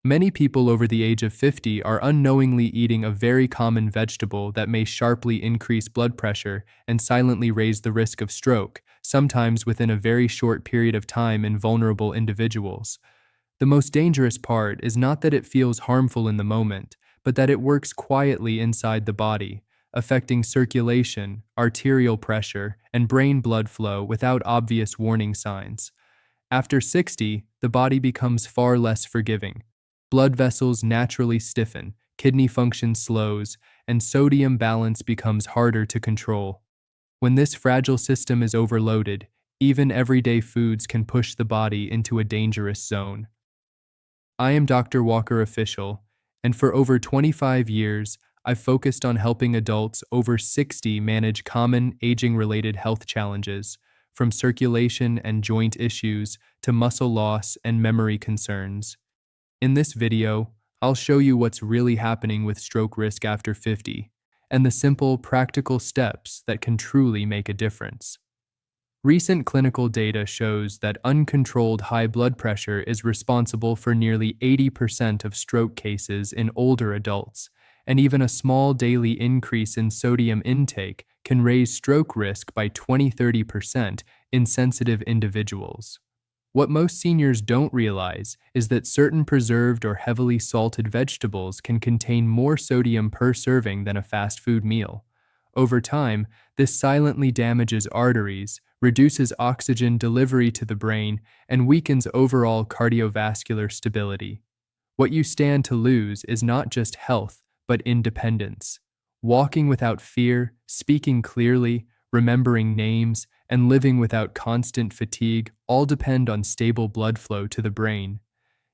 Many people over the age of 50 are unknowingly eating a very common vegetable that may sharply increase blood pressure and silently raise the risk of stroke, sometimes within a very short period of time in vulnerable individuals. The most dangerous part is not that it feels harmful in the moment, but that it works quietly inside the body, affecting circulation, arterial pressure, and brain blood flow without obvious warning signs. After 60, the body becomes far less forgiving. Blood vessels naturally stiffen, kidney function slows, and sodium balance becomes harder to control. When this fragile system is overloaded, even everyday foods can push the body into a dangerous zone. I am Dr. Walker Official, and for over 25 years, I've focused on helping adults over 60 manage common aging-related health challenges, from circulation and joint issues to muscle loss and memory concerns. In this video, I'll show you what's really happening with stroke risk after 50, and the simple, practical steps that can truly make a difference. Recent clinical data shows that uncontrolled high blood pressure is responsible for nearly 80% of stroke cases in older adults, and even a small daily increase in sodium intake can raise stroke risk by 20–30% in sensitive individuals. What most seniors don't realize is that certain preserved or heavily salted vegetables can contain more sodium per serving than a fast food meal. Over time, this silently damages arteries, reduces oxygen delivery to the brain, and weakens overall cardiovascular stability. What you stand to lose is not just health, but independence. Walking without fear, speaking clearly, remembering names, and living without constant fatigue all depend on stable blood flow to the brain.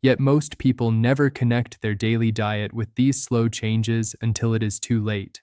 Yet most people never connect their daily diet with these slow changes until it is too late.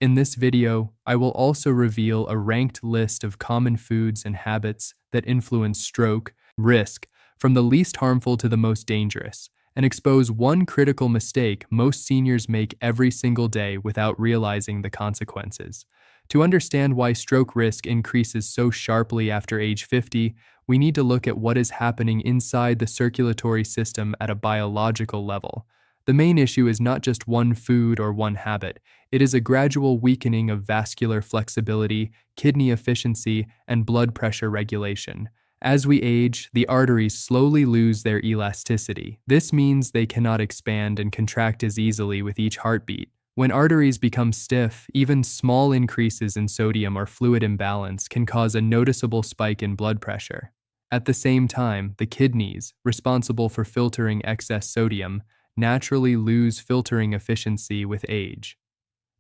In this video, I will also reveal a ranked list of common foods and habits that influence stroke risk from the least harmful to the most dangerous, and expose one critical mistake most seniors make every single day without realizing the consequences. To understand why stroke risk increases so sharply after age 50, we need to look at what is happening inside the circulatory system at a biological level. The main issue is not just one food or one habit. It is a gradual weakening of vascular flexibility, kidney efficiency, and blood pressure regulation. As we age, the arteries slowly lose their elasticity. This means they cannot expand and contract as easily with each heartbeat. When arteries become stiff, even small increases in sodium or fluid imbalance can cause a noticeable spike in blood pressure. At the same time, the kidneys, responsible for filtering excess sodium, naturally lose filtering efficiency with age.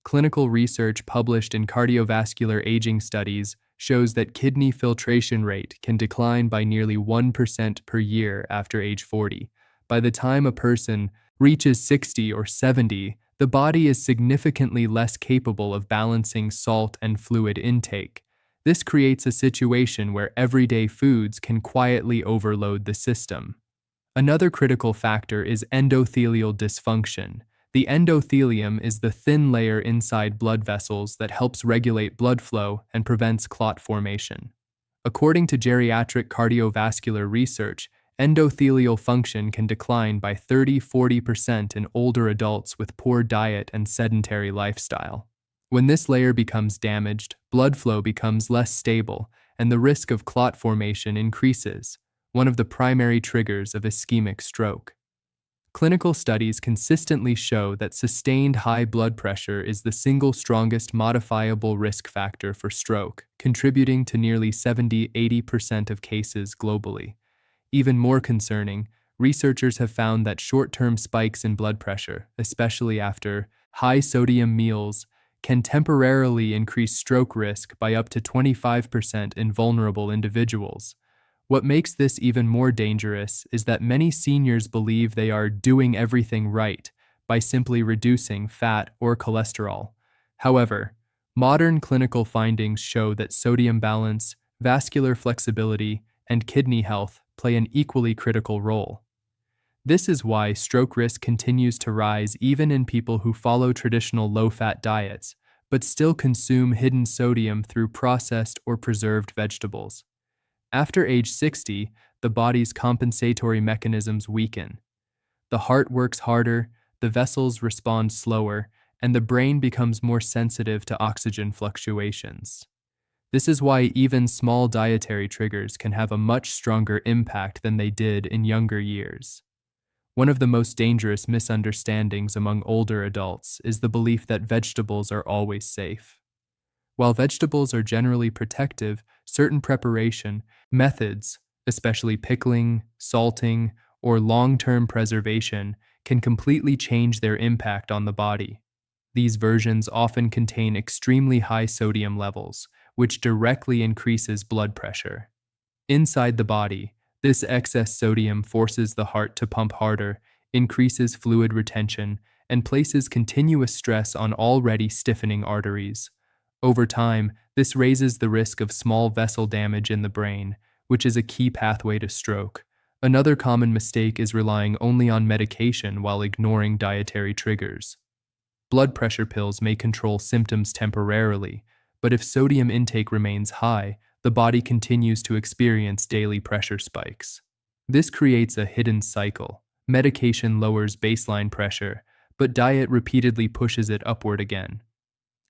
Clinical research published in cardiovascular aging studies shows that kidney filtration rate can decline by nearly 1% per year after age 40. By the time a person reaches 60 or 70, the body is significantly less capable of balancing salt and fluid intake. This creates a situation where everyday foods can quietly overload the system. Another critical factor is endothelial dysfunction. The endothelium is the thin layer inside blood vessels that helps regulate blood flow and prevents clot formation. According to geriatric cardiovascular research, endothelial function can decline by 30–40% in older adults with poor diet and sedentary lifestyle. When this layer becomes damaged, blood flow becomes less stable, and the risk of clot formation increases, one of the primary triggers of ischemic stroke. Clinical studies consistently show that sustained high blood pressure is the single strongest modifiable risk factor for stroke, contributing to nearly 70–80% of cases globally. Even more concerning, researchers have found that short-term spikes in blood pressure, especially after high-sodium meals, can temporarily increase stroke risk by up to 25% in vulnerable individuals. What makes this even more dangerous is that many seniors believe they are doing everything right by simply reducing fat or cholesterol. However, modern clinical findings show that sodium balance, vascular flexibility, and kidney health play an equally critical role. This is why stroke risk continues to rise even in people who follow traditional low-fat diets, but still consume hidden sodium through processed or preserved vegetables. After age 60, the body's compensatory mechanisms weaken. The heart works harder, the vessels respond slower, and the brain becomes more sensitive to oxygen fluctuations. This is why even small dietary triggers can have a much stronger impact than they did in younger years. One of the most dangerous misunderstandings among older adults is the belief that vegetables are always safe. While vegetables are generally protective, certain preparation methods, especially pickling, salting, or long-term preservation, can completely change their impact on the body. These versions often contain extremely high sodium levels, which directly increases blood pressure. Inside the body, this excess sodium forces the heart to pump harder, increases fluid retention, and places continuous stress on already stiffening arteries. Over time, this raises the risk of small vessel damage in the brain, which is a key pathway to stroke. Another common mistake is relying only on medication while ignoring dietary triggers. Blood pressure pills may control symptoms temporarily, but if sodium intake remains high, the body continues to experience daily pressure spikes. This creates a hidden cycle. Medication lowers baseline pressure, but diet repeatedly pushes it upward again.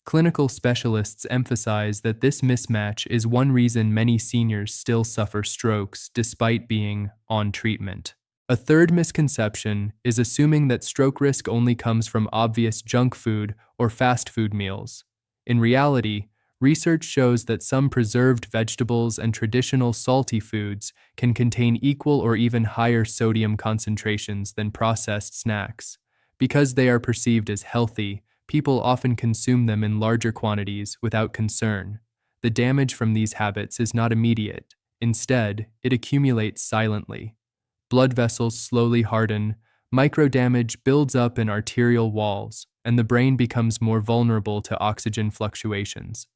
Clinical specialists emphasize that this mismatch is one reason many seniors still suffer strokes despite being on treatment. A third misconception is assuming that stroke risk only comes from obvious junk food or fast food meals. In reality, research shows that some preserved vegetables and traditional salty foods can contain equal or even higher sodium concentrations than processed snacks. Because they are perceived as healthy, people often consume them in larger quantities without concern. The damage from these habits is not immediate. Instead, it accumulates silently. Blood vessels slowly harden, microdamage builds up in arterial walls, and the brain becomes more vulnerable to oxygen fluctuations.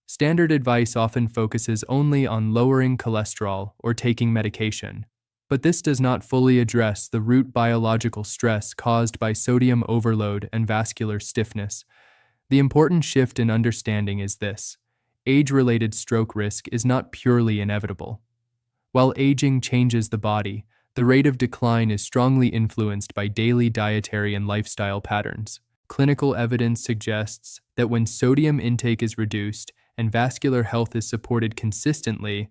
Standard advice often focuses only on lowering cholesterol or taking medication, but this does not fully address the root biological stress caused by sodium overload and vascular stiffness. The important shift in understanding is this: age-related stroke risk is not purely inevitable. While aging changes the body, the rate of decline is strongly influenced by daily dietary and lifestyle patterns. Clinical evidence suggests that when sodium intake is reduced and vascular health is supported consistently,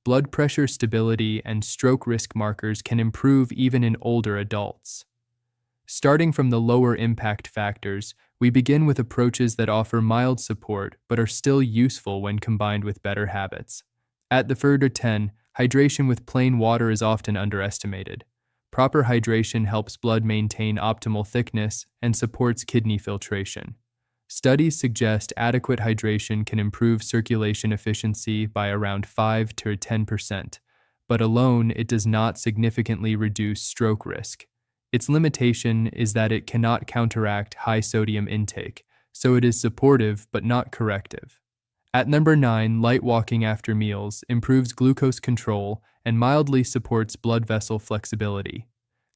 blood pressure stability and stroke risk markers can improve even in older adults. Starting from the lower impact factors, we begin with approaches that offer mild support but are still useful when combined with better habits. At the further 10, hydration with plain water is often underestimated. Proper hydration helps blood maintain optimal thickness and supports kidney filtration. Studies suggest adequate hydration can improve circulation efficiency by around 5 to 10%, but alone it does not significantly reduce stroke risk. Its limitation is that it cannot counteract high sodium intake, so it is supportive but not corrective. At number 9, light walking after meals improves glucose control and mildly supports blood vessel flexibility.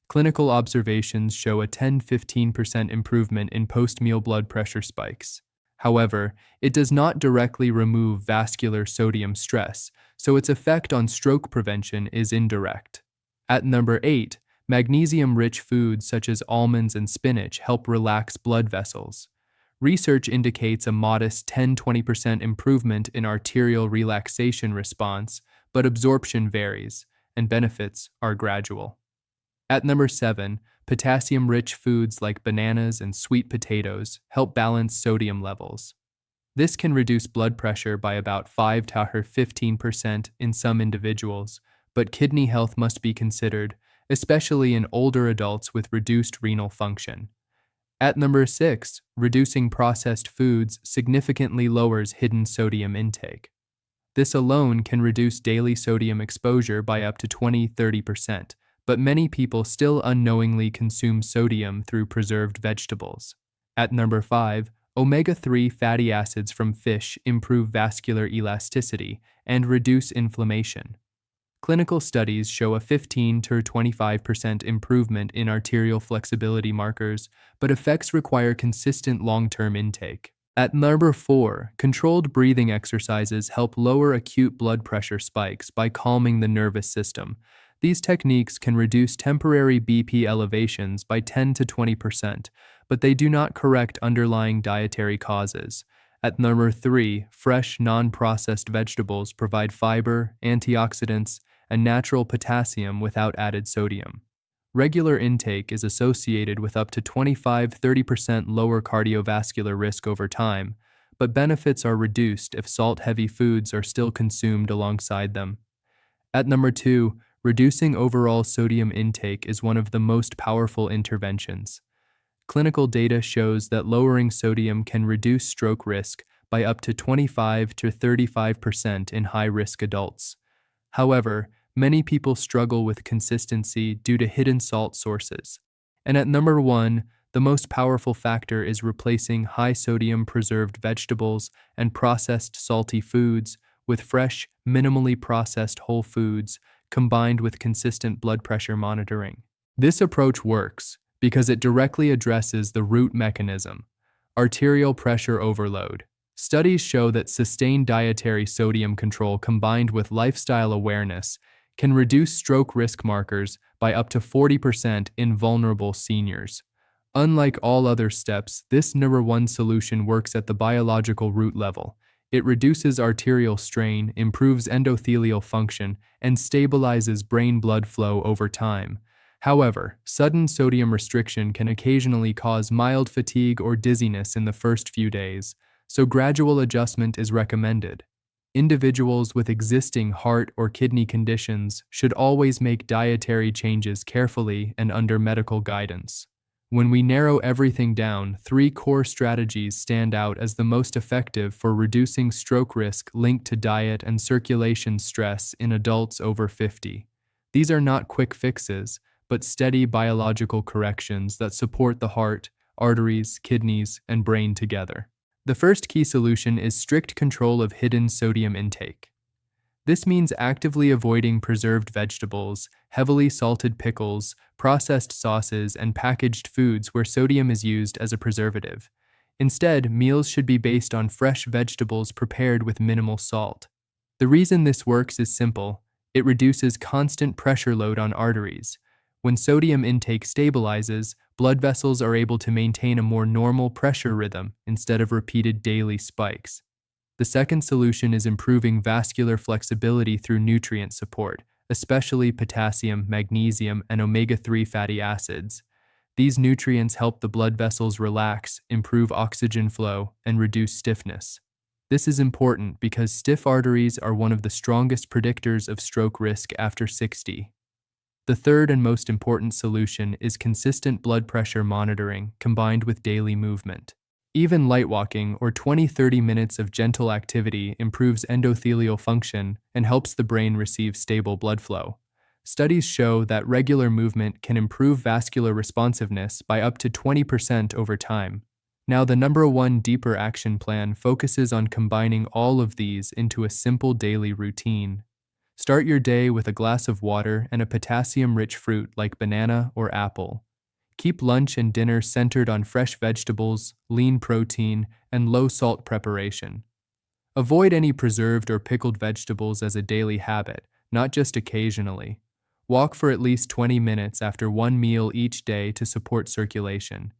Clinical observations show a 10–15% improvement in post-meal blood pressure spikes. However, it does not directly remove vascular sodium stress, so its effect on stroke prevention is indirect. At number 8, magnesium-rich foods such as almonds and spinach help relax blood vessels. Research indicates a modest 10–20% improvement in arterial relaxation response, but absorption varies, and benefits are gradual. At number 7, potassium-rich foods like bananas and sweet potatoes help balance sodium levels. This can reduce blood pressure by about 5–15% in some individuals, but kidney health must be considered, especially in older adults with reduced renal function. At number 6, reducing processed foods significantly lowers hidden sodium intake. This alone can reduce daily sodium exposure by up to 20–30%, but many people still unknowingly consume sodium through preserved vegetables. At number 5, omega-3 fatty acids from fish improve vascular elasticity and reduce inflammation. Clinical studies show a 15–25% improvement in arterial flexibility markers, but effects require consistent long-term intake. At number 4, controlled breathing exercises help lower acute blood pressure spikes by calming the nervous system. These techniques can reduce temporary BP elevations by 10 to 20%, but they do not correct underlying dietary causes. At number 3, fresh, non-processed vegetables provide fiber, antioxidants, and natural potassium without added sodium. Regular intake is associated with up to 25–30% lower cardiovascular risk over time, but benefits are reduced if salt-heavy foods are still consumed alongside them. At number 2, reducing overall sodium intake is one of the most powerful interventions. Clinical data shows that lowering sodium can reduce stroke risk by up to 25–35% in high-risk adults. However, many people struggle with consistency due to hidden salt sources. And at number 1, the most powerful factor is replacing high-sodium preserved vegetables and processed salty foods with fresh, minimally processed whole foods combined with consistent blood pressure monitoring. This approach works because it directly addresses the root mechanism, arterial pressure overload. Studies show that sustained dietary sodium control combined with lifestyle awareness can reduce stroke risk markers by up to 40% in vulnerable seniors. Unlike all other steps, this number 1 solution works at the biological root level. It reduces arterial strain, improves endothelial function, and stabilizes brain blood flow over time. However, sudden sodium restriction can occasionally cause mild fatigue or dizziness in the first few days, so gradual adjustment is recommended. Individuals with existing heart or kidney conditions should always make dietary changes carefully and under medical guidance. When we narrow everything down, 3 core strategies stand out as the most effective for reducing stroke risk linked to diet and circulation stress in adults over 50. These are not quick fixes, but steady biological corrections that support the heart, arteries, kidneys, and brain together. The first key solution is strict control of hidden sodium intake. This means actively avoiding preserved vegetables, heavily salted pickles, processed sauces, and packaged foods where sodium is used as a preservative. Instead, meals should be based on fresh vegetables prepared with minimal salt. The reason this works is simple. It reduces constant pressure load on arteries. When sodium intake stabilizes, blood vessels are able to maintain a more normal pressure rhythm instead of repeated daily spikes. The second solution is improving vascular flexibility through nutrient support, especially potassium, magnesium, and omega-3 fatty acids. These nutrients help the blood vessels relax, improve oxygen flow, and reduce stiffness. This is important because stiff arteries are one of the strongest predictors of stroke risk after 60. The third and most important solution is consistent blood pressure monitoring combined with daily movement. Even light walking or 20–30 minutes of gentle activity improves endothelial function and helps the brain receive stable blood flow. Studies show that regular movement can improve vascular responsiveness by up to 20% over time. Now, the number 1 deeper action plan focuses on combining all of these into a simple daily routine. Start your day with a glass of water and a potassium-rich fruit like banana or apple. Keep lunch and dinner centered on fresh vegetables, lean protein, and low-salt preparation. Avoid any preserved or pickled vegetables as a daily habit, not just occasionally. Walk for at least 20 minutes after one meal each day to support circulation.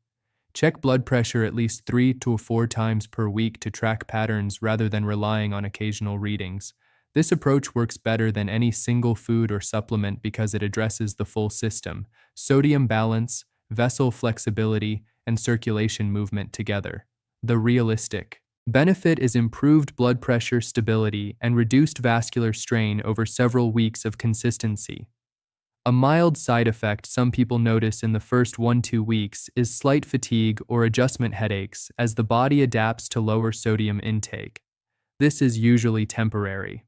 Check blood pressure at least 3 to 4 times per week to track patterns rather than relying on occasional readings. This approach works better than any single food or supplement because it addresses the full system: sodium balance, vessel flexibility, and circulation movement together. The realistic benefit is improved blood pressure stability and reduced vascular strain over several weeks of consistency. A mild side effect some people notice in the first 1–2 weeks is slight fatigue or adjustment headaches as the body adapts to lower sodium intake. This is usually temporary.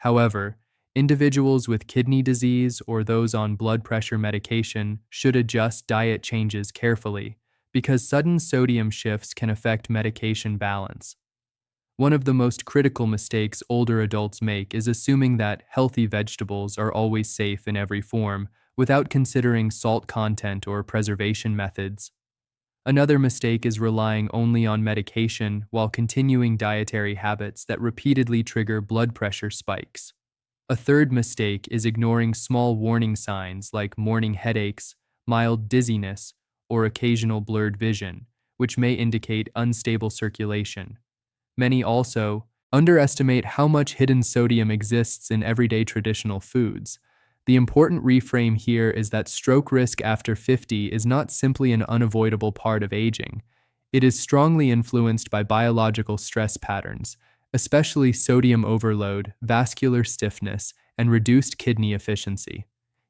However, individuals with kidney disease or those on blood pressure medication should adjust diet changes carefully because sudden sodium shifts can affect medication balance. One of the most critical mistakes older adults make is assuming that healthy vegetables are always safe in every form without considering salt content or preservation methods. Another mistake is relying only on medication while continuing dietary habits that repeatedly trigger blood pressure spikes. A third mistake is ignoring small warning signs like morning headaches, mild dizziness, or occasional blurred vision, which may indicate unstable circulation. Many also underestimate how much hidden sodium exists in everyday traditional foods. The important reframe here is that stroke risk after 50 is not simply an unavoidable part of aging. It is strongly influenced by biological stress patterns, especially sodium overload, vascular stiffness, and reduced kidney efficiency.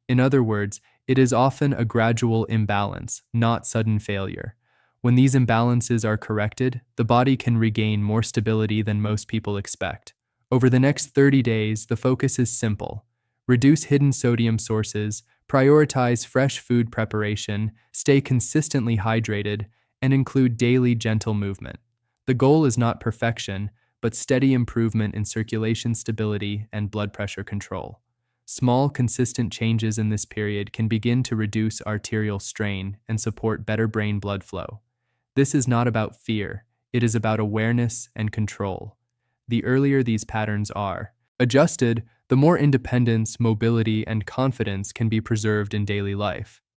In other words, it is often a gradual imbalance, not sudden failure. When these imbalances are corrected, the body can regain more stability than most people expect. Over the next 30 days, the focus is simple. Reduce hidden sodium sources, prioritize fresh food preparation, stay consistently hydrated, and include daily gentle movement. The goal is not perfection, but steady improvement in circulation stability and blood pressure control. Small, consistent changes in this period can begin to reduce arterial strain and support better brain blood flow. This is not about fear, it is about awareness and control. The earlier these patterns are adjusted, the more independence, mobility, and confidence can be preserved in daily life.